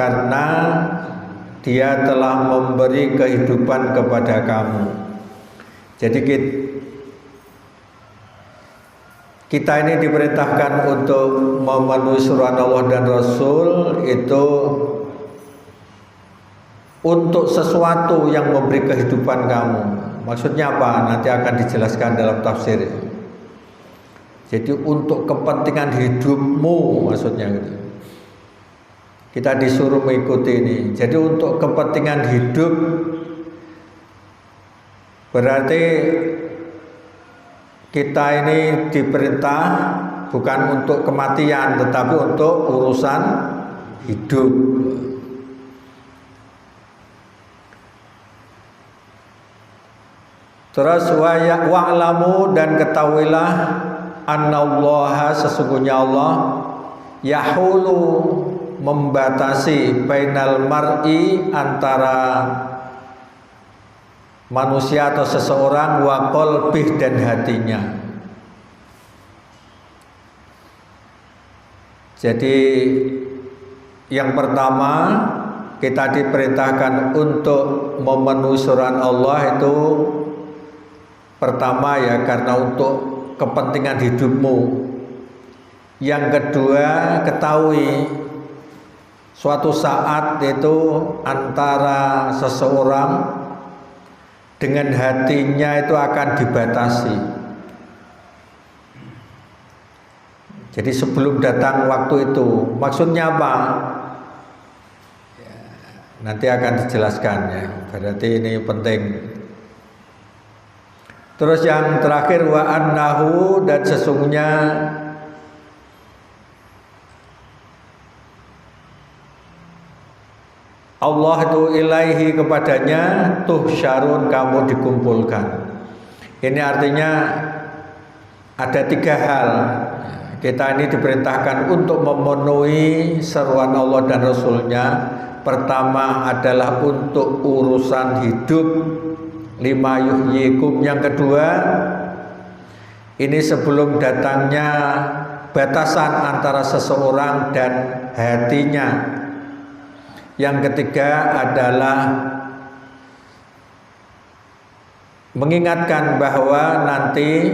karena Dia telah memberi kehidupan kepada kamu. Jadi kita ini diperintahkan untuk memenuhi suruhan Allah dan Rasul itu untuk sesuatu yang memberi kehidupan kamu. Maksudnya apa? Nanti akan dijelaskan dalam tafsir. Jadi untuk kepentingan hidupmu maksudnya gitu. Kita disuruh mengikuti ini. Jadi untuk kepentingan hidup berarti kita ini diperintah bukan untuk kematian tetapi untuk urusan hidup. Terus wa'lamu dan ketahuilah annallaha sesungguhnya Allah yahulu membatasi bainal mar'i antara manusia atau seseorang wa qalbih dan hatinya. Jadi yang pertama kita diperintahkan untuk memenuhi suruhan Allah itu pertama ya karena untuk kepentingan hidupmu. Yang kedua ketahui suatu saat itu antara seseorang dengan hatinya itu akan dibatasi. Jadi sebelum datang waktu itu, maksudnya apa? Ya, nanti akan dijelaskan ya. Berarti ini penting. Terus yang terakhir wa annahu dan sesungguhnya Allah itu ilaihi kepadanya tuhsyarun kamu dikumpulkan. Ini artinya ada tiga hal. Kita ini diperintahkan untuk memenuhi seruan Allah dan Rasulnya. Pertama adalah untuk urusan hidup lima yuhyikum. Yang kedua ini sebelum datangnya batasan antara seseorang dan hatinya. Yang ketiga adalah mengingatkan bahwa nanti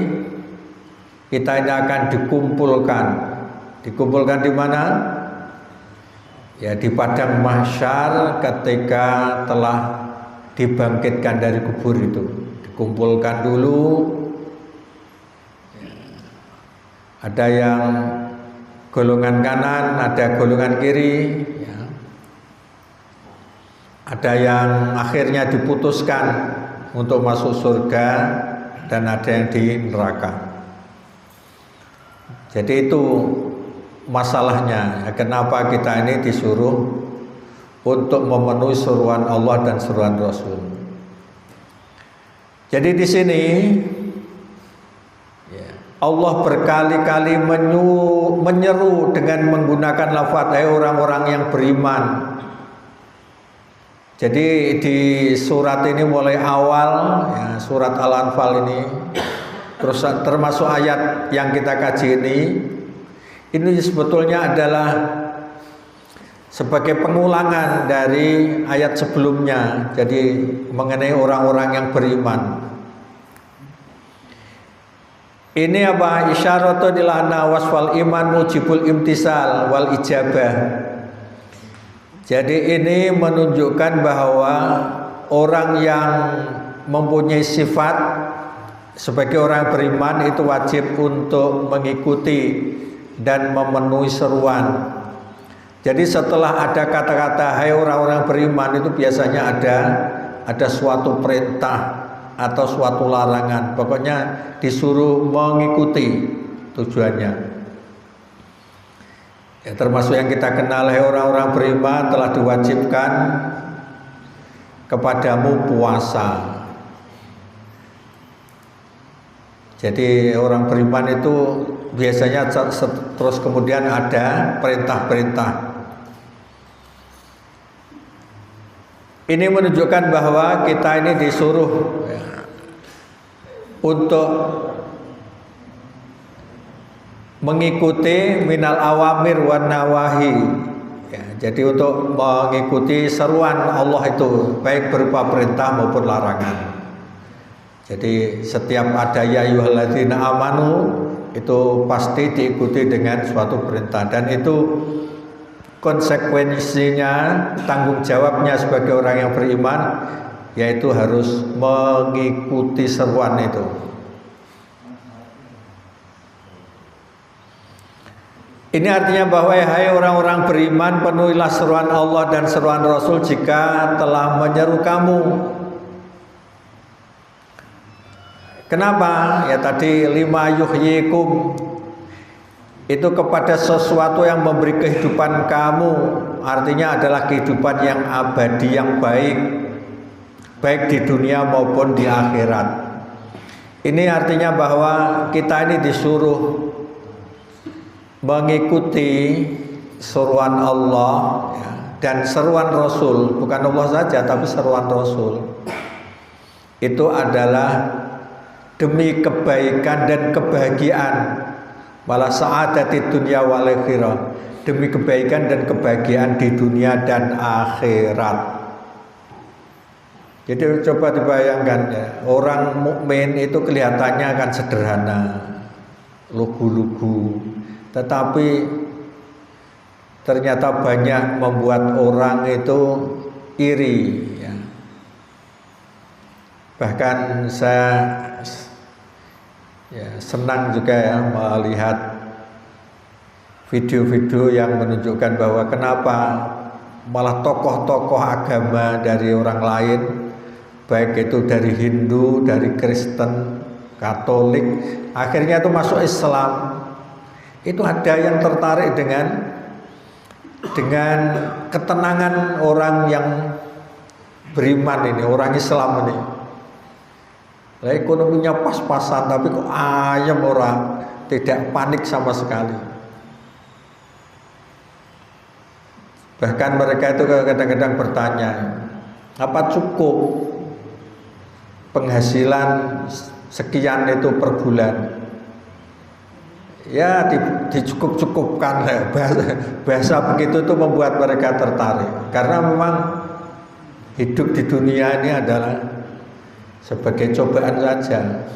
kita ini akan dikumpulkan. Dikumpulkan di mana? Ya di padang mahsyar ketika telah dibangkitkan dari kubur itu. Dikumpulkan dulu. Ada yang golongan kanan, ada golongan kiri. Ada yang akhirnya diputuskan untuk masuk surga dan ada yang di neraka. Jadi itu masalahnya. Kenapa kita ini disuruh untuk memenuhi suruhan Allah dan suruhan Rasul. Jadi di sini Allah berkali-kali menyeru dengan menggunakan lafaz hai orang-orang yang beriman. Jadi di surat ini mulai awal ya, surat Al-Anfal ini terus termasuk ayat yang kita kaji ini sebetulnya adalah sebagai pengulangan dari ayat sebelumnya. Jadi mengenai orang-orang yang beriman. Ini apa? Isyaratun ila anna wasfal iman mujibul imtisal wal ijabah. Jadi ini menunjukkan bahwa orang yang mempunyai sifat sebagai orang beriman itu wajib untuk mengikuti dan memenuhi seruan. Jadi setelah ada kata-kata hai orang-orang beriman itu biasanya ada suatu perintah atau suatu larangan. Pokoknya disuruh mengikuti tujuannya. Ya, termasuk yang kita kenal orang-orang beriman telah diwajibkan kepadamu puasa. Jadi orang beriman itu biasanya terus kemudian ada perintah-perintah. Ini menunjukkan bahwa kita ini disuruh untuk mengikuti minal awamir wan nawahi Ya, jadi untuk mengikuti seruan Allah itu baik berupa perintah maupun larangan. Jadi setiap ada ya ayyuhalladzina amanu itu pasti diikuti dengan suatu perintah, dan itu konsekuensinya, tanggung jawabnya sebagai orang yang beriman, yaitu harus mengikuti seruan itu. Ini artinya bahwa hai orang-orang beriman, penuhilah seruan Allah dan seruan Rasul jika telah menyeru kamu. Kenapa? Ya tadi lima yuhyikum, itu kepada sesuatu yang memberi kehidupan kamu, artinya adalah kehidupan yang abadi, yang baik, baik di dunia maupun di akhirat. Ini artinya bahwa kita ini disuruh mengikuti seruan Allah ya, dan seruan Rasul, bukan Allah saja tapi seruan Rasul. Itu adalah demi kebaikan dan kebahagiaan, malah sa'adati dunya wal akhirah, demi kebaikan dan kebahagiaan di dunia dan akhirat. Jadi coba dibayangkan ya, orang mukmin itu kelihatannya akan sederhana, lugu-lugu, tetapi ternyata banyak membuat orang itu iri ya. Bahkan saya ya, senang juga ya melihat video-video yang menunjukkan bahwa kenapa malah tokoh-tokoh agama dari orang lain, baik itu dari Hindu, dari Kristen, Katolik, akhirnya itu masuk Islam. Itu ada yang tertarik dengan ketenangan orang yang beriman ini, orang Islam ini. Lah ekonominya pas-pasan tapi kok ayam orang, tidak panik sama sekali. Bahkan mereka itu kadang-kadang bertanya, apa cukup penghasilan sekian itu per bulan? Ya dicukup-cukupkan, bahasa begitu itu membuat mereka tertarik, karena memang hidup di dunia ini adalah sebagai cobaan saja.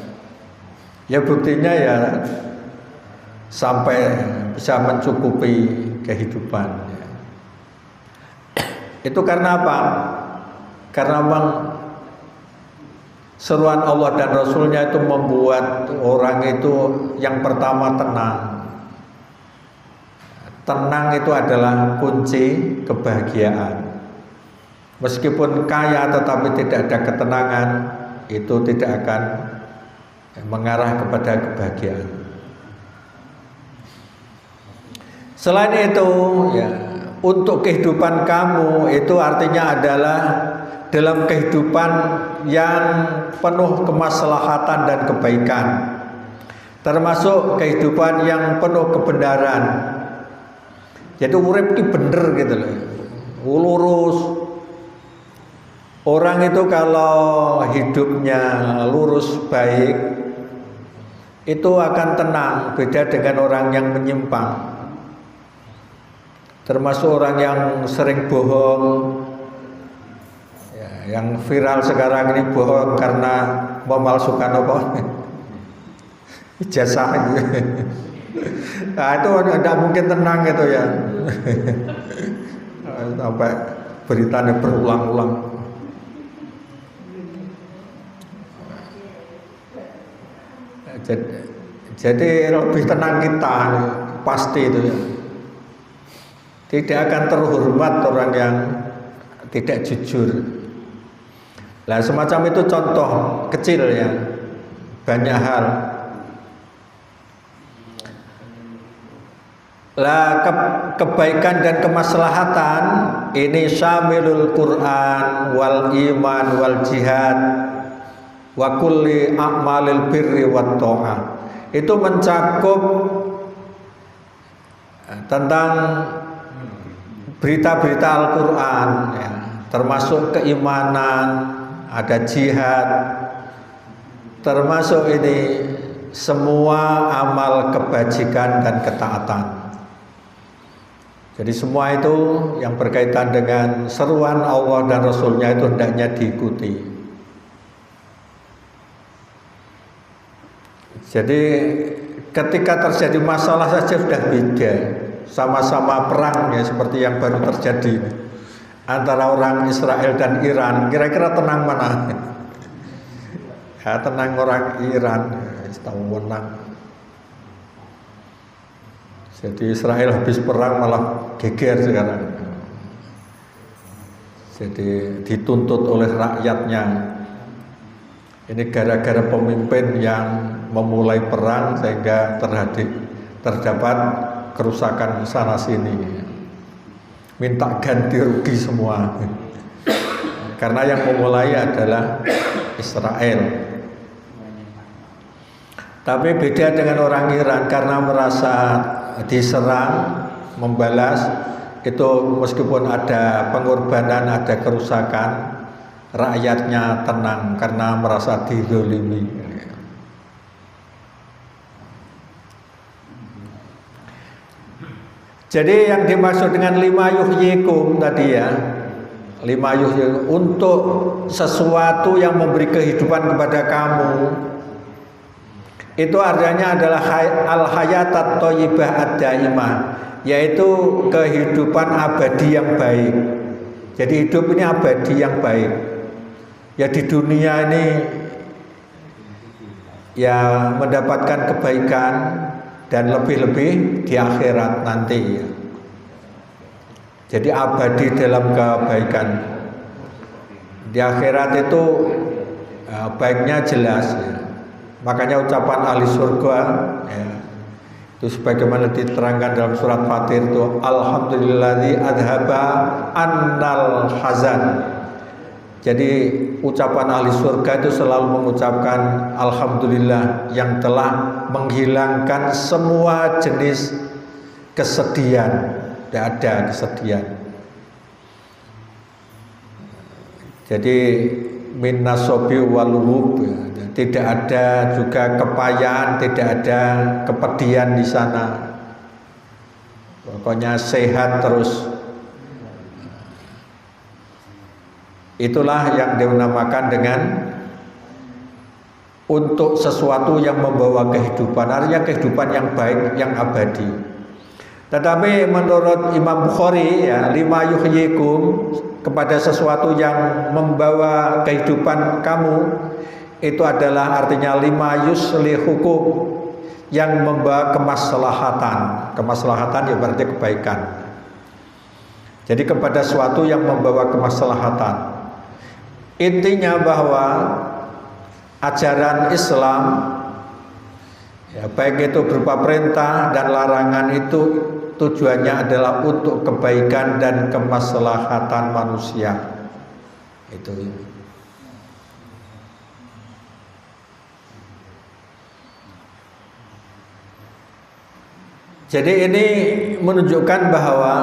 Ya buktinya ya sampai bisa mencukupi kehidupan. Itu karena apa? Karena memang seruan Allah dan Rasulnya itu membuat orang itu yang pertama tenang. Tenang itu adalah kunci kebahagiaan. Meskipun kaya tetapi tidak ada ketenangan, itu tidak akan mengarah kepada kebahagiaan. Selain itu ya, untuk kehidupan kamu itu artinya adalah dalam kehidupan yang penuh kemaslahatan dan kebaikan, termasuk kehidupan yang penuh kebenaran. Jadi urip ki bener gitu loh, lurus. Orang itu kalau hidupnya lurus baik itu akan tenang, beda dengan orang yang menyimpang. Termasuk orang yang sering bohong. Yang viral sekarang ini bohong karena memalsukan apa? Ijazah gitu. Nah itu tidak mungkin tenang itu ya. Sampai beritanya berulang-ulang. Jadi lebih tenang kita pasti itu ya. Tidak akan terhormat orang yang tidak jujur. Nah semacam itu contoh kecil ya, banyak hal. Lah kebaikan dan kemaslahatan ini syamilul Quran wal iman wal jihad wa kulli a'malil birri wat tha'ah. Itu mencakup tentang berita-berita Al-Quran ya, termasuk keimanan, ada jihad, termasuk ini semua amal kebajikan dan ketaatan. Jadi semua itu yang berkaitan dengan seruan Allah dan Rasulnya itu hendaknya diikuti. Jadi ketika terjadi masalah saja sudah beda. Sama-sama perang ya, seperti yang baru terjadi antara orang Israel dan Iran. Kira-kira tenang mana? Ya, tenang orang Iran, tahu menang. Jadi Israel habis perang malah geger sekarang. Jadi dituntut oleh rakyatnya. Ini gara-gara pemimpin yang memulai perang sehingga terdapat kerusakan sana sini. Minta ganti rugi semua. Karena yang memulai adalah Israel. Tapi beda dengan orang Iran, karena merasa diserang, membalas, itu meskipun ada pengorbanan, ada kerusakan, rakyatnya tenang karena merasa dizalimi. Jadi yang dimaksud dengan lima yuhyikum tadi ya, lima yuhyikum, untuk sesuatu yang memberi kehidupan kepada kamu, itu artinya adalah al-hayatat thayyibah ad-daimah, yaitu kehidupan abadi yang baik. Jadi hidup ini abadi yang baik. Ya di dunia ini ya mendapatkan kebaikan dan lebih-lebih di akhirat nanti ya. Jadi abadi dalam kebaikan. Di akhirat itu baiknya jelas ya. Makanya ucapan ahli surga ya, itu sebagaimana diterangkan dalam surat Fatir itu, alhamdulillazi adhaba annal hazan. Jadi ucapan ahli surga itu selalu mengucapkan alhamdulillah yang telah menghilangkan semua jenis kesedihan. Tidak ada kesedihan. Jadi min nasobi wal wub, tidak ada juga kepayahan, tidak ada kepedihan di sana. Pokoknya sehat terus. Itulah yang dinamakan dengan untuk sesuatu yang membawa kehidupan, artinya kehidupan yang baik, yang abadi. Tetapi menurut Imam Bukhari ya, lima yuhyikum, kepada sesuatu yang membawa kehidupan kamu, itu adalah artinya lima yuslihukum, yang membawa kemaslahatan. Kemaslahatan ya berarti kebaikan. Jadi kepada sesuatu yang membawa kemaslahatan. Intinya bahwa ajaran Islam ya, baik itu berupa perintah dan larangan, itu tujuannya adalah untuk kebaikan dan kemaslahatan manusia. Itu ya. Jadi ini menunjukkan bahwa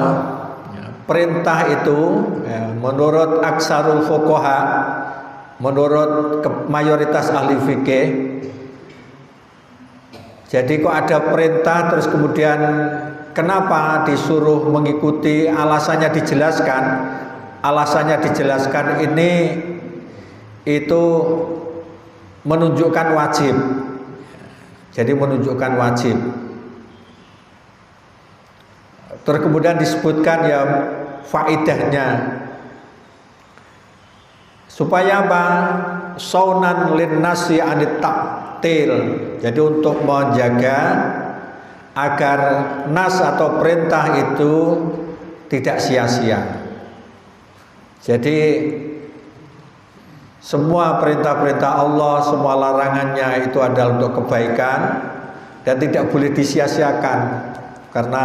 perintah itu ya, menurut aksarul fuqaha, menurut mayoritas ahli fikih, jadi kok ada perintah terus kemudian kenapa disuruh mengikuti, alasannya dijelaskan. Alasannya dijelaskan ini itu menunjukkan wajib. Jadi menunjukkan wajib. Terus kemudian disebutkan ya faedahnya. Supaya apa? Saunan linnasi anit taktil. Jadi untuk menjaga agar nas atau perintah itu tidak sia-sia. Jadi semua perintah-perintah Allah, semua larangannya itu adalah untuk kebaikan dan tidak boleh disia-siakan, karena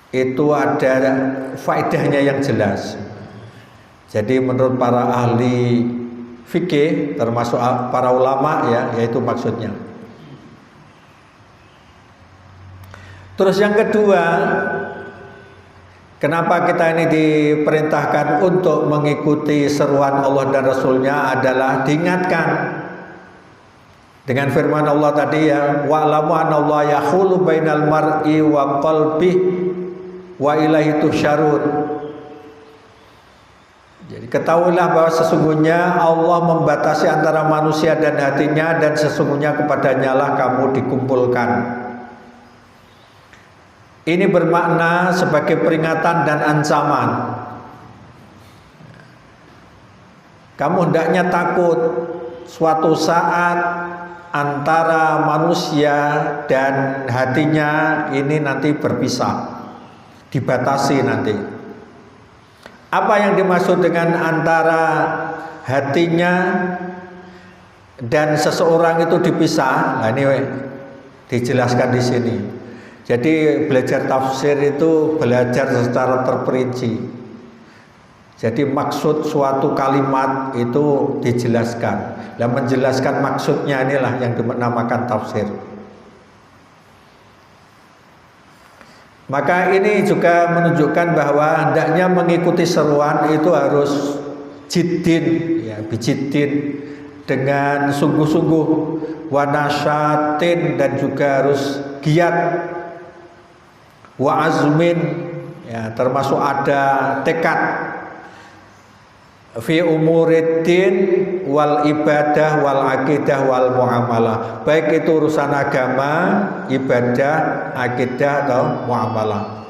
itu ada faedahnya yang jelas. Jadi menurut para ahli fikih, termasuk para ulama ya, yaitu maksudnya. Terus yang kedua, kenapa kita ini diperintahkan untuk mengikuti seruan Allah dan Rasulnya adalah diingatkan Dengan firman Allah tadi ya, wa'lamu anallaha yahulu bainal mar'i wa qalbi wa ilaihi tusyarun. Jadi ketahuilah bahwa sesungguhnya Allah membatasi antara manusia dan hatinya, dan sesungguhnya kepadanya lah kamu dikumpulkan. Ini bermakna sebagai peringatan dan ancaman. Kamu hendaknya takut suatu saat antara manusia dan hatinya ini nanti berpisah, dibatasi nanti. Apa yang dimaksud dengan antara hatinya dan seseorang itu dipisah? Nah, ini dijelaskan di sini. Jadi belajar tafsir itu belajar secara terperinci. Jadi maksud suatu kalimat itu dijelaskan. Dan menjelaskan maksudnya inilah yang dinamakan tafsir. Maka ini juga menunjukkan bahwa hendaknya mengikuti seruan itu harus jiddin, ya, bijiddin, dengan sungguh-sungguh, wanasyatin, dan juga harus giat, wa azmin, ya, termasuk ada tekad, fi umuriddin wal ibadah wal akidah wal muamalah, baik itu urusan agama, ibadah, akidah atau muamalah.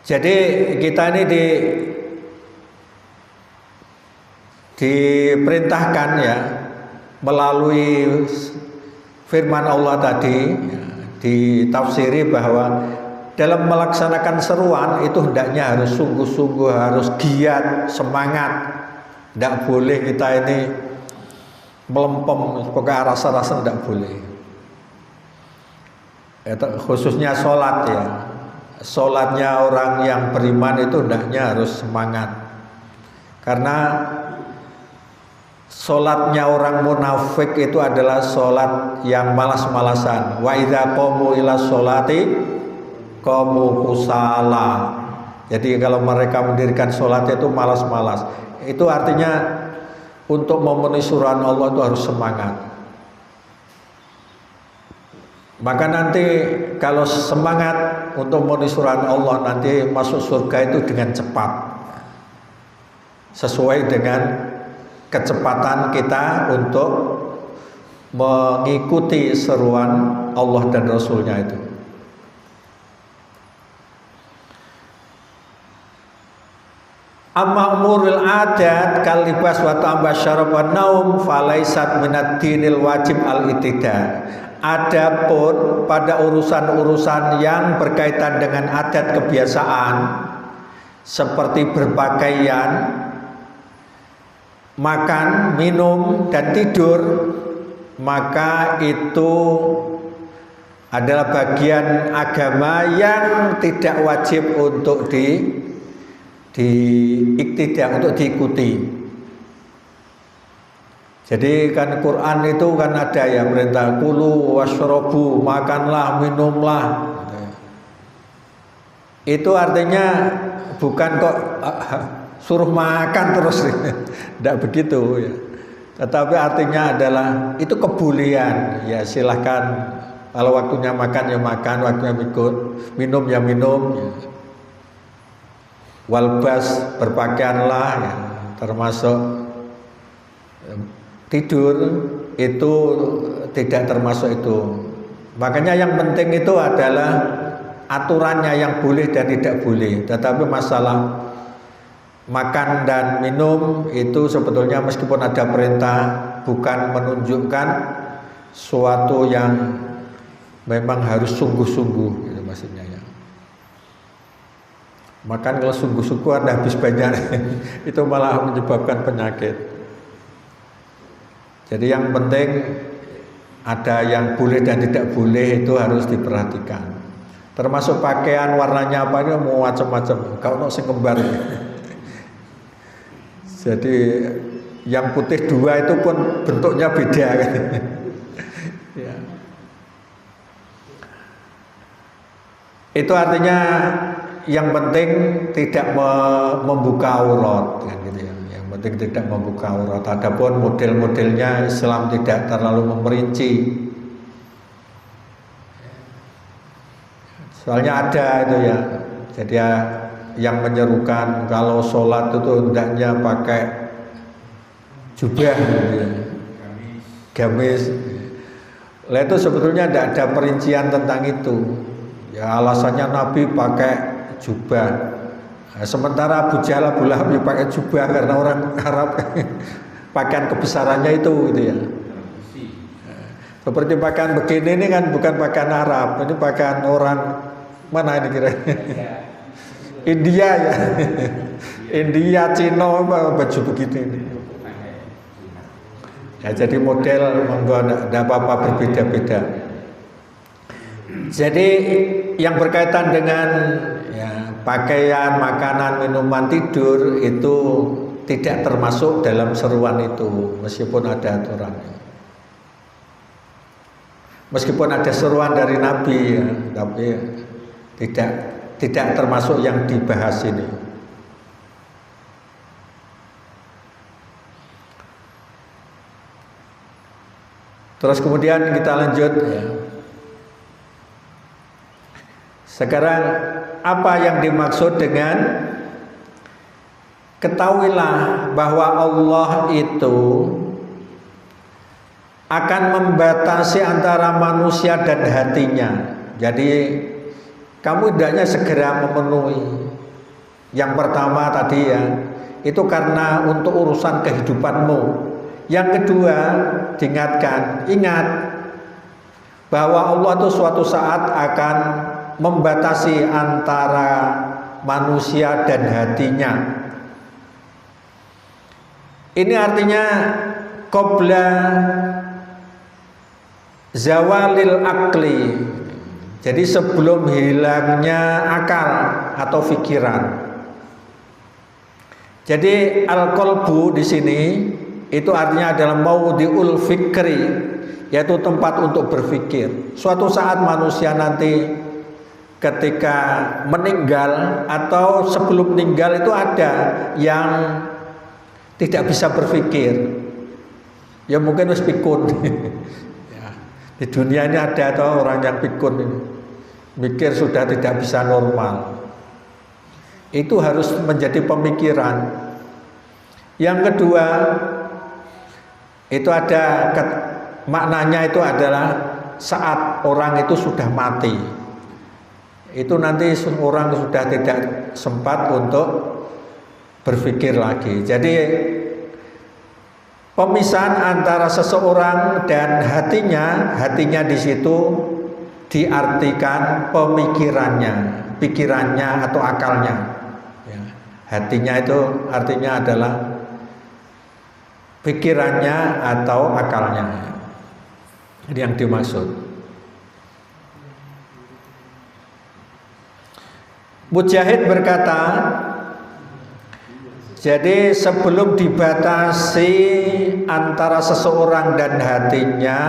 Jadi kita ini diperintahkan ya melalui firman Allah tadi ya, ditafsiri bahwa dalam melaksanakan seruan itu hendaknya harus sungguh-sungguh, harus giat, semangat. Tidak boleh kita ini melempem, pokoknya rasa-rasa tidak boleh. Khususnya sholat ya. Sholatnya orang yang beriman itu hendaknya harus semangat. Karena sholatnya orang munafik itu adalah sholat yang malas-malasan. Wa idza qamu ila sholati qamu kusala. Jadi kalau mereka mendirikan sholat itu malas-malas. Itu artinya untuk memenuhi suruhan Allah itu harus semangat. Maka nanti kalau semangat untuk memenuhi suruhan Allah, nanti masuk surga itu dengan cepat, sesuai dengan kecepatan kita untuk mengikuti seruan Allah dan Rasulnya itu. Amma umurul adat kalibas wa tambah syarab wa naum falaisat minad dinil wajib al-itida. Adapun pada urusan-urusan yang berkaitan dengan adat kebiasaan seperti berpakaian, makan, minum, dan tidur, maka itu adalah bagian agama yang tidak wajib untuk diiktidak, untuk diikuti. Jadi kan Quran itu kan ada ya perintah kulu washrobu, makanlah, minumlah. Itu artinya bukan kok suruh makan terus, tidak begitu ya. Tetapi artinya adalah itu kebolehan, ya silahkan. Kalau waktunya makan ya makan, waktunya minum ya minum. Ya. Walbas, berpakaianlah ya, termasuk tidur itu tidak termasuk itu. Makanya yang penting itu adalah aturannya yang boleh dan tidak boleh. Tetapi masalah makan dan minum itu sebetulnya meskipun ada perintah bukan menunjukkan suatu yang memang harus sungguh-sungguh gitu maksudnya ya. Makan kalau sungguh-sungguh Anda habis banyak itu malah menyebabkan penyakit. Jadi yang penting ada yang boleh dan tidak boleh itu harus diperhatikan. Termasuk pakaian warnanya apa ini mau macam-macam. Kalau sing kembar. Jadi yang putih dua itu pun bentuknya beda kan. Ya. Itu artinya yang penting tidak membuka aurat kan gitu ya. Yang Yang penting tidak membuka aurat. Adapun model-modelnya Islam tidak terlalu memperinci. Soalnya ada itu ya. Jadi yang menyerukan kalau sholat itu hendaknya pakai jubah gitu ya. Gamis. Lah itu sebetulnya tidak ada perincian tentang itu. Ya alasannya Nabi pakai jubah. Nah, sementara Abu Jahal Abu Lahab pakai jubah karena orang Arab pakaian kebesarannya itu gitu ya. Seperti pakaian begini ini kan bukan pakaian Arab, ini pakaian orang mana ini kira? India ya. India, Cina baju begitu ini. Ya, jadi model monggo tidak apa-apa berbeda-beda. Jadi yang berkaitan dengan ya, pakaian, makanan, minuman, tidur itu tidak termasuk dalam seruan itu meskipun ada aturannya. Meskipun ada seruan dari Nabi ya, tapi tidak termasuk yang dibahas ini. Terus kemudian kita lanjut ya. Sekarang apa yang dimaksud dengan ketahuilah bahwa Allah itu akan membatasi antara manusia dan hatinya. Jadi kamu hendaknya segera memenuhi. Yang pertama tadi ya, itu karena untuk urusan kehidupanmu. Yang kedua, ingat bahwa Allah itu suatu saat akan membatasi antara manusia dan hatinya. Ini artinya qabla zawalil akli. Jadi sebelum hilangnya akal atau pikiran. Jadi al-qalbu di sini itu artinya adalah maudhi'ul fikri, yaitu tempat untuk berpikir. Suatu saat manusia nanti ketika meninggal atau sebelum meninggal itu ada yang tidak bisa berpikir. Ya mungkin wis pikun. Ya, di dunia ini ada atau orang yang pikun ini. Mikir sudah tidak bisa normal. Itu harus menjadi pemikiran. Yang kedua, itu ada maknanya itu adalah saat orang itu sudah mati. Itu nanti orang sudah tidak sempat untuk berpikir lagi. Jadi pemisahan antara seseorang dan hatinya di situ diartikan pemikirannya, pikirannya atau akalnya. Ya, hatinya itu artinya adalah pikirannya atau akalnya. Ini yang dimaksud. Mujahid berkata, jadi sebelum dibatasi antara seseorang dan hatinya,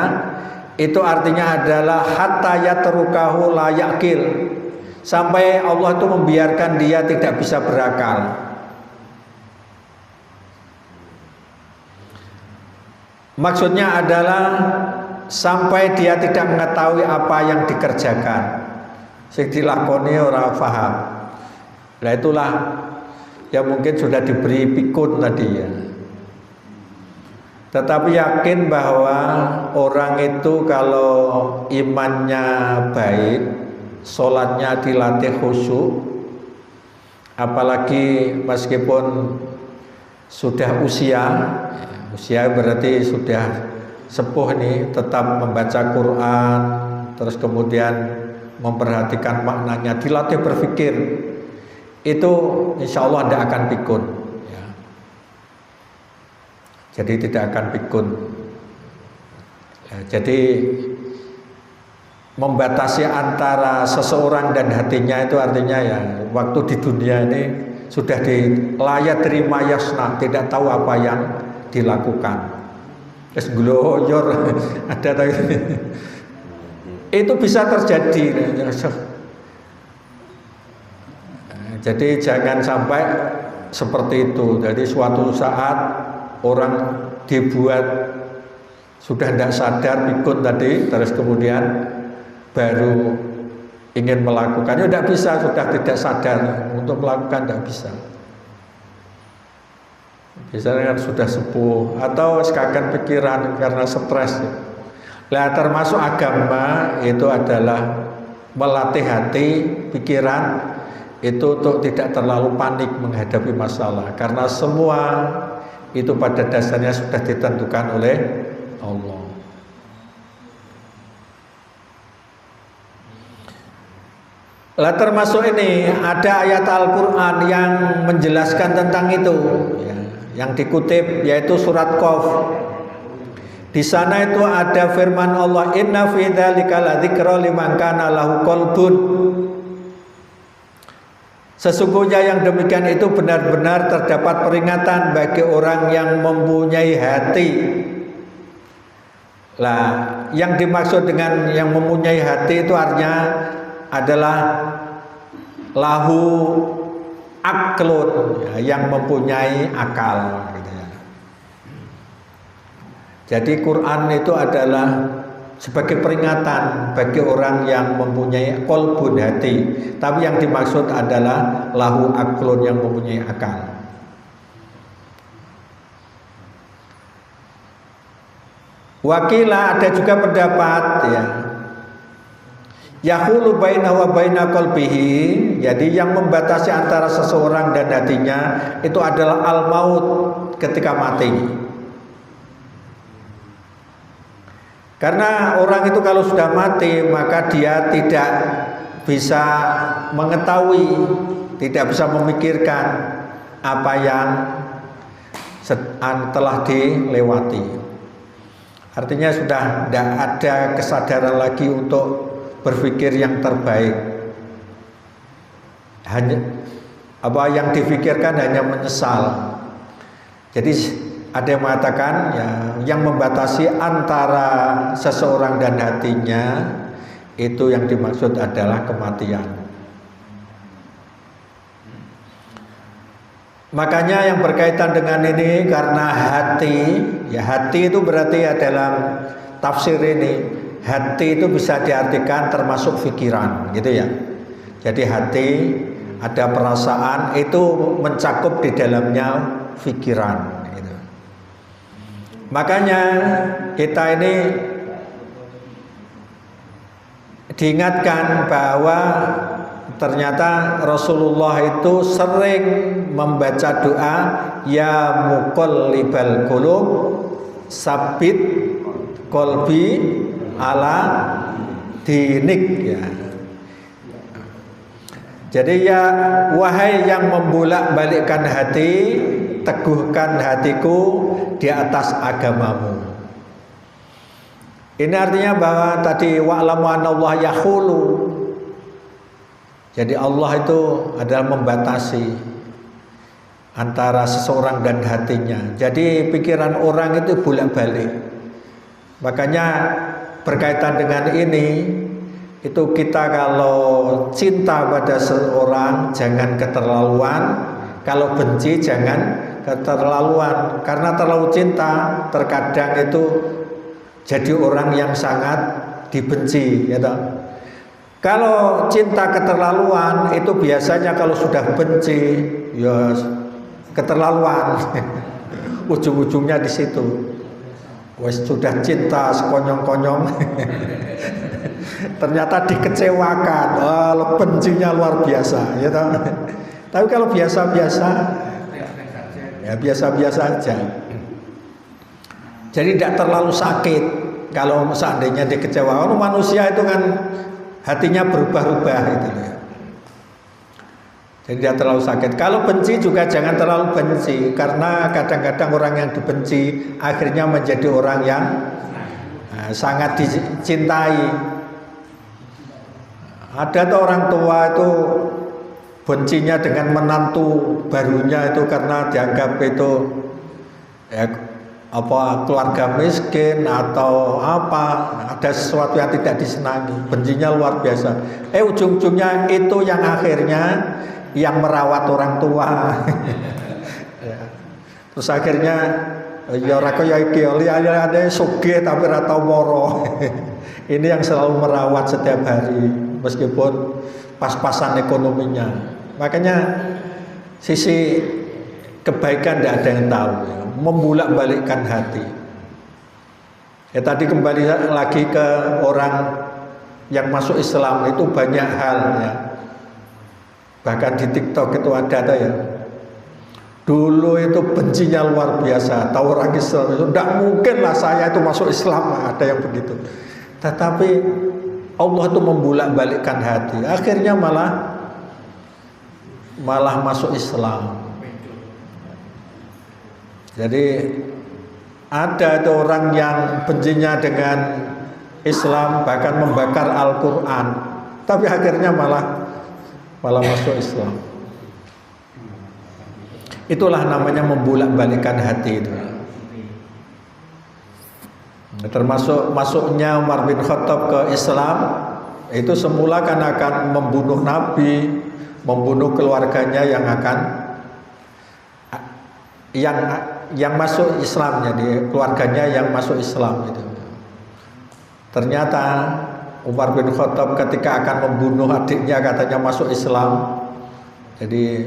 itu artinya adalah hatta yatrukahu la yaqil, sampai Allah itu membiarkan dia tidak bisa berakal. Maksudnya adalah sampai dia tidak mengetahui apa yang dikerjakan, sing dilakoni ora paham. Nah itulah yang mungkin sudah diberi pikun tadi ya. Tetapi yakin bahwa orang itu kalau imannya baik, sholatnya dilatih khusyuk, apalagi meskipun sudah usia berarti sudah sepuh nih, tetap membaca Quran, terus kemudian memperhatikan maknanya, dilatih berpikir, itu insya Allah tidak akan pikun ya. Jadi tidak akan pikun ya, jadi membatasi antara seseorang dan hatinya itu artinya ya waktu di dunia ini sudah dilayat terima yasna, tidak tahu apa yang dilakukan. Terus gloyor ada tadi. Itu bisa terjadi. Jadi jangan sampai seperti itu. Jadi suatu saat orang dibuat sudah tidak sadar pikun tadi, terus kemudian baru ingin melakukannya, tidak bisa, sudah tidak sadar untuk melakukan, tidak bisa. Biasanya kan sudah sepuh atau sekarang pikiran karena stres. Nah, termasuk agama itu adalah melatih hati, pikiran itu untuk tidak terlalu panik menghadapi masalah, karena semua itu pada dasarnya sudah ditentukan oleh Allah. Lah termasuk ini ada ayat Al-Quran yang menjelaskan tentang itu ya, yang dikutip yaitu surat Qaf. Di sana itu ada firman Allah, inna fi dzalika ladzikra liman kana lahu qalbun. Sesungguhnya yang demikian itu benar-benar terdapat peringatan bagi orang yang mempunyai hati. Lah, yang dimaksud dengan yang mempunyai hati itu artinya adalah lahu aklun, ya, yang mempunyai akal gitu ya. Jadi Quran itu adalah sebagai peringatan bagi orang yang mempunyai qalbun, hati, tapi yang dimaksud adalah lahu aklun, yang mempunyai akal. Wakilah ada juga pendapat ya, yahulu baina wa baina qalbihi, jadi yang membatasi antara seseorang dan hatinya itu adalah al-maut, ketika mati. Karena orang itu kalau sudah mati maka dia tidak bisa mengetahui, tidak bisa memikirkan apa yang telah dilewati. Artinya sudah tidak ada kesadaran lagi untuk berpikir yang terbaik. Hanya apa yang difikirkan hanya menyesal. Jadi ada yang mengatakan ya, yang membatasi antara seseorang dan hatinya itu yang dimaksud adalah kematian. Makanya yang berkaitan dengan ini, karena hati, ya hati itu berarti dalam tafsir ini, hati itu bisa diartikan termasuk pikiran, gitu ya. Jadi hati ada perasaan, itu mencakup di dalamnya pikiran. Gitu. Makanya kita ini diingatkan bahwa ternyata Rasulullah itu sering membaca doa ya muqallibal qulub sabit qalbi ala dinik ya. Jadi ya wahai yang membolak-balikkan hati, teguhkan hatiku di atas agamamu. Ini artinya bahwa tadi wa'lamu anallahu yahulu. Jadi Allah itu adalah membatasi antara seseorang dan hatinya. Jadi pikiran orang itu bolak-balik. Makanya berkaitan dengan ini, itu kita kalau cinta pada seseorang jangan keterlaluan, kalau benci jangan keterlaluan. Karena terlalu cinta terkadang itu jadi orang yang sangat dibenci, ya toh. Kalau cinta keterlaluan itu biasanya kalau sudah benci ya keterlaluan. Ujung-ujungnya di situ. Wes sudah cinta sekonyong-konyong. Ternyata dikecewakan. Oh, bencinya luar biasa, ya toh. Tapi kalau biasa-biasa ya biasa-biasa aja. Jadi tidak terlalu sakit kalau seandainya dikecewakan. Manusia itu kan hatinya berubah-ubah itu ya. Jadi tidak terlalu sakit. Kalau benci juga jangan terlalu benci, karena kadang-kadang orang yang dibenci akhirnya menjadi orang yang sangat dicintai. Ada tuh orang tua itu bencinya dengan menantu barunya itu karena dianggap itu ya, apa keluarga miskin atau apa, ada sesuatu yang tidak disenangi, bencinya luar biasa. Ujung-ujungnya itu yang akhirnya yang merawat orang tua. Ya. Terus akhirnya ya ora kaya iki ada sugih tapi ora tau moro. Ini yang selalu merawat setiap hari meskipun pas-pasan ekonominya. Makanya sisi kebaikan tidak ada yang tahu, ya. Membulak-balikkan hati. Ya tadi kembali lagi ke orang yang masuk Islam itu banyak hal ya. Bahkan di TikTok itu ada ya. Dulu itu bencinya luar biasa, tahu orang Islam itu tidak mungkin lah saya itu masuk Islam, ada yang begitu. Tetapi Allah itu membulak-balikkan hati, akhirnya malah masuk Islam. Jadi ada itu orang yang bencinya dengan Islam, bahkan membakar Al-Quran, tapi akhirnya malah masuk Islam. Itulah namanya membulak-balikkan hati itu. Termasuk masuknya Umar bin Khattab ke Islam, itu semula kan akan membunuh Nabi, membunuh keluarganya yang masuk Islam, jadi keluarganya yang masuk Islam itu. Ternyata Umar bin Khattab ketika akan membunuh adiknya katanya masuk Islam. Jadi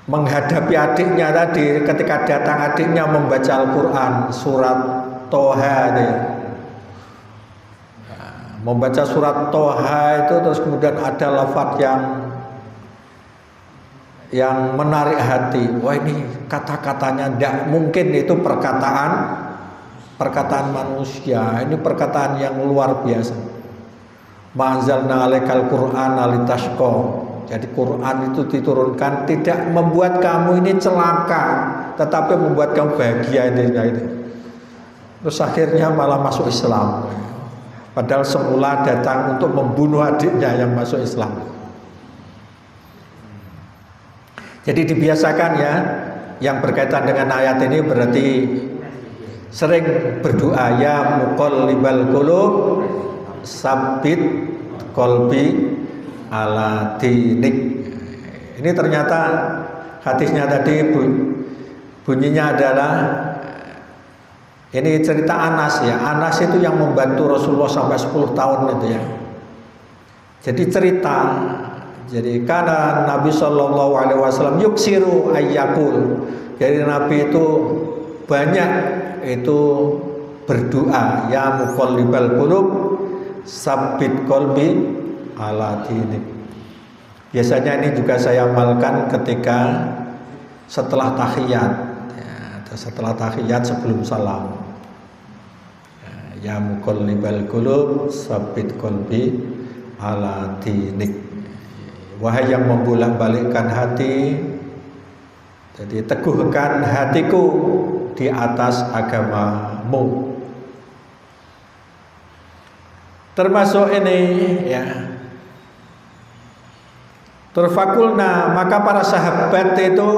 menghadapi adiknya tadi, ketika datang adiknya membaca Al-Quran surat Toha itu. Membaca surat Toha itu terus kemudian ada lafaz yang menarik hati. Wah, ini kata-katanya tidak mungkin itu perkataan manusia. Ini perkataan yang luar biasa. Ma'anzalna 'alaikal Qur'ana litashqa. Jadi Quran itu diturunkan tidak membuat kamu ini celaka, tetapi membuat kamu bahagia itu. Terus akhirnya malah masuk Islam. Padahal semula datang untuk membunuh adiknya yang masuk Islam. Jadi dibiasakan ya, yang berkaitan dengan ayat ini berarti sering berdoa, ya muqallibal qulub sabbit qalbi ala dinik. Ini ternyata hadisnya tadi bunyinya adalah, ini cerita Anas ya. Anas itu yang membantu Rasulullah sampai 10 tahun itu ya. Jadi cerita, jadi karena Nabi Shallallahu Alaihi Wasallam yuksiru ayyakul. Jadi Nabi itu banyak itu berdoa, ya muqallibal qulub sabbit qalbi ala dinik. Biasanya ini juga saya amalkan ketika setelah tahiyat ya, setelah tahiyat sebelum salam, ya muqallibal qulub sabbit qalbi ala dinik. Wahai yang membolak-balikkan hati, jadi teguhkan hatiku di atas agamamu. Termasuk ini ya. Terfakulna, maka para sahabat itu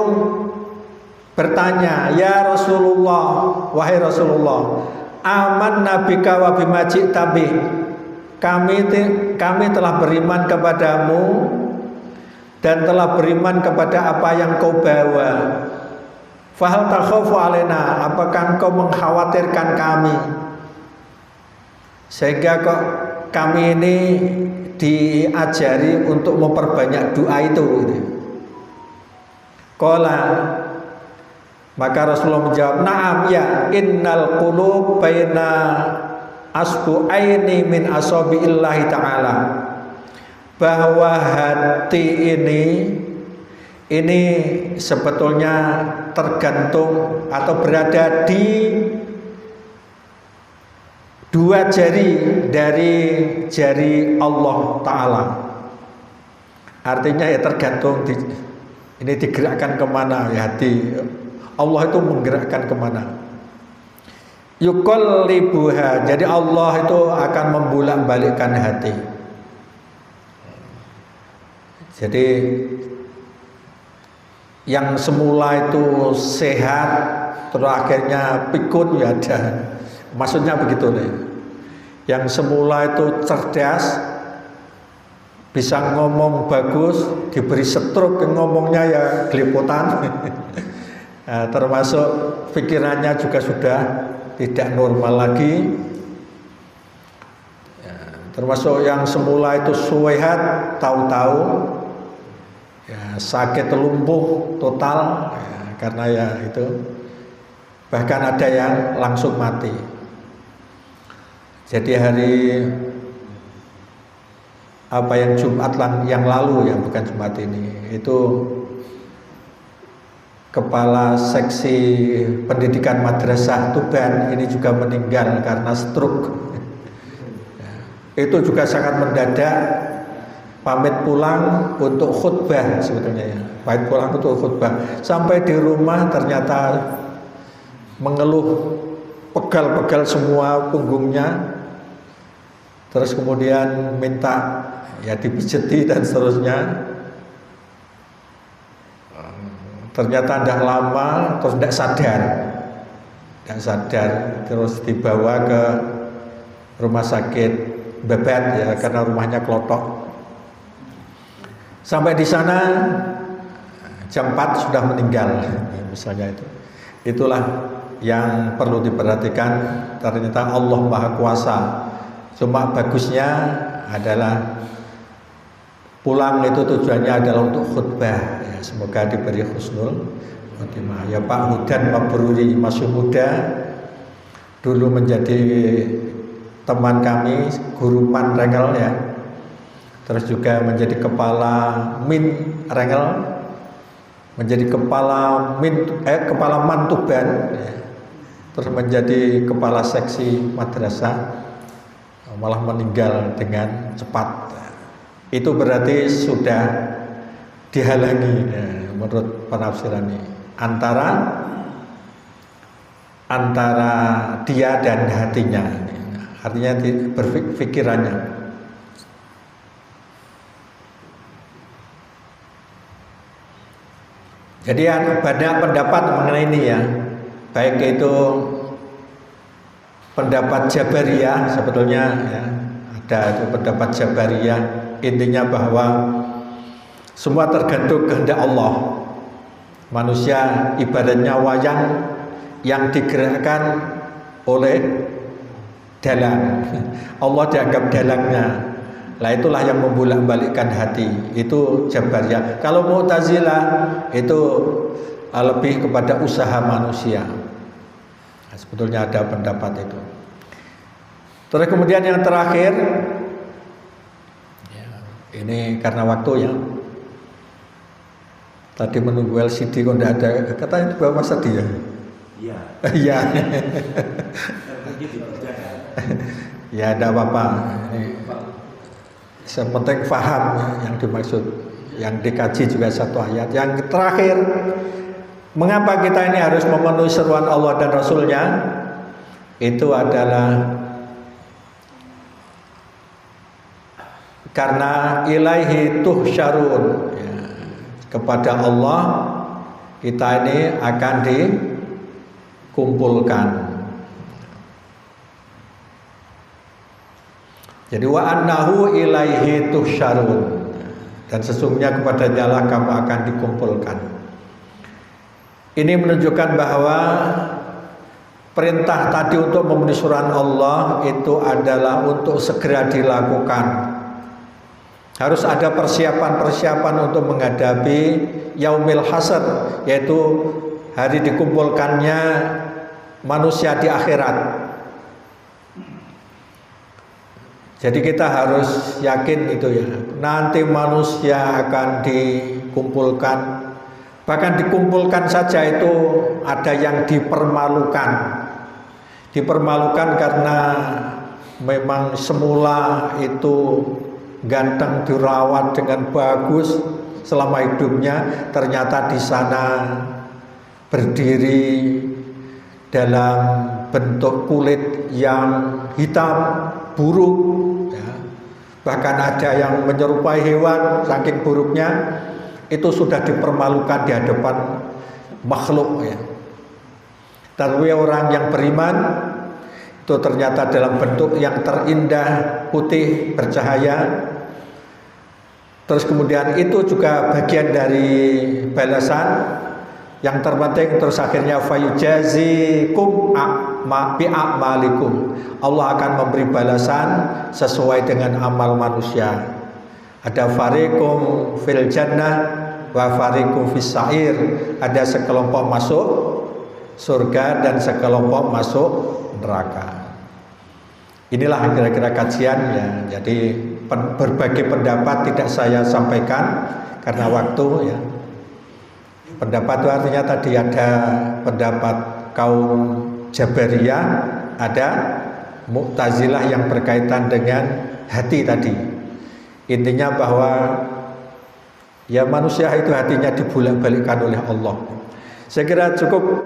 bertanya, ya Rasulullah, wahai Rasulullah, aman nabika wa bima ji'ta bih. Kami telah beriman kepadamu dan telah beriman kepada apa yang kau bawa. Fahal takhafu alaina, apakah engkau mengkhawatirkan kami sehingga kok kami ini diajari untuk memperbanyak doa itu gitu. Qala, maka Rasulullah menjawab, na'am ya, innal qulub baina asbu'aini min asabi'illahi ta'ala. Bahwa hati ini sebetulnya tergantung atau berada di dua jari dari jari Allah Ta'ala. Artinya ya tergantung ini digerakkan kemana ya hati. Allah itu menggerakkan kemana. Yuqallibuha, jadi Allah itu akan membolak-balikkan hati. Jadi yang semula itu sehat terus akhirnya pikun ya ada. Maksudnya begitu nih. Yang semula itu cerdas, bisa ngomong bagus, diberi stroke ngomongnya ya gelepotan. Nah, termasuk pikirannya juga sudah tidak normal lagi. Ya, termasuk yang semula itu sehat, tahu-tahu ya, sakit lumpuh total ya, karena ya itu. Bahkan ada yang langsung mati. Jadi hari apa yang Jumat yang lalu ya, bukan Jumat ini, itu kepala seksi pendidikan madrasah Tuban ini juga meninggal karena stroke. Itu juga sangat mendadak, pamit pulang untuk khutbah sebetulnya ya, pamit pulang untuk khutbah, sampai di rumah ternyata mengeluh pegal-pegal semua punggungnya, terus kemudian minta ya dipijeti dan seterusnya. Ternyata tidak lama terus tidak sadar, terus dibawa ke rumah sakit Babat ya, karena rumahnya Klotok. Sampai di sana jam 4 sudah meninggal misalnya itu. Itulah yang perlu diperhatikan, ternyata Allah Maha Kuasa. Cuma bagusnya adalah pulang itu tujuannya adalah untuk khutbah ya, semoga diberi husnul khotimah. Ya Pak Hudan Mabruri masih muda, dulu menjadi teman kami, guru Man Rengel ya, terus juga menjadi kepala Min Rengel, menjadi kepala Man Tuban ya, terus menjadi kepala seksi madrasah, malah meninggal dengan cepat. Itu berarti sudah dihalangi ya, menurut penafsiran ini antara dia dan hatinya, artinya berpikirannya. Jadi banyak pendapat mengenai ini ya, baik itu pendapat Jabariyah sebetulnya ya, ada itu pendapat Jabariyah, intinya bahwa semua tergantung kehendak Allah. Manusia ibaratnya wayang yang digerakkan oleh dalang. Allah dianggap dalangnya. Lah itulah yang membolak-balikkan hati. Itu Jabariyah. Kalau Mu'tazilah itu lebih kepada usaha manusia. Nah, sebetulnya ada pendapat itu. Terus kemudian yang terakhir, ya, ini karena waktu ya. Tadi menunggu LCD kok tidak ada, katanya di bawah masa dia. Iya. Iya. Ya tidak apa-apa. Yang penting paham yang dimaksud, yang dikaji juga satu ayat. Yang terakhir, mengapa kita ini harus memenuhi seruan Allah dan Rasulnya? Itu adalah karena ilaihi tuhsyarun ya, kepada Allah kita ini akan dikumpulkan. Jadi wa annahu ilaihi tuhsyarun, dan sesungguhnya kepadanya lah kamu akan dikumpulkan. Ini menunjukkan bahwa perintah tadi untuk memenuhi suruhan Allah itu adalah untuk segera dilakukan. Harus ada persiapan-persiapan untuk menghadapi yaumil hasr, yaitu hari dikumpulkannya manusia di akhirat. Jadi kita harus yakin itu ya, nanti manusia akan dikumpulkan. Bahkan dikumpulkan saja itu ada yang dipermalukan. Dipermalukan karena memang semula itu ganteng, dirawat dengan bagus selama hidupnya, ternyata di sana berdiri dalam bentuk kulit yang hitam buruk ya. Bahkan ada yang menyerupai hewan saking buruknya, itu sudah dipermalukan di hadapan makhluk ya. Tapi orang yang beriman itu ternyata dalam bentuk yang terindah, putih, bercahaya. Terus kemudian itu juga bagian dari balasan. Yang terpenting terus akhirnya fayujazikum bi'amalikum. Allah akan memberi balasan sesuai dengan amal manusia. Ada fariqum fil jannah wa fariqum fis sa'ir. Ada sekelompok masuk surga dan sekelompok masuk neraka. Inilah kira-kira kajian ya. Jadi berbagai pendapat tidak saya sampaikan karena waktu ya. Pendapat itu artinya tadi ada pendapat kaum Jabariyah, ada Mu'tazilah yang berkaitan dengan hati tadi. Intinya bahwa ya manusia itu hatinya dibolak-balikkan oleh Allah. Saya kira cukup.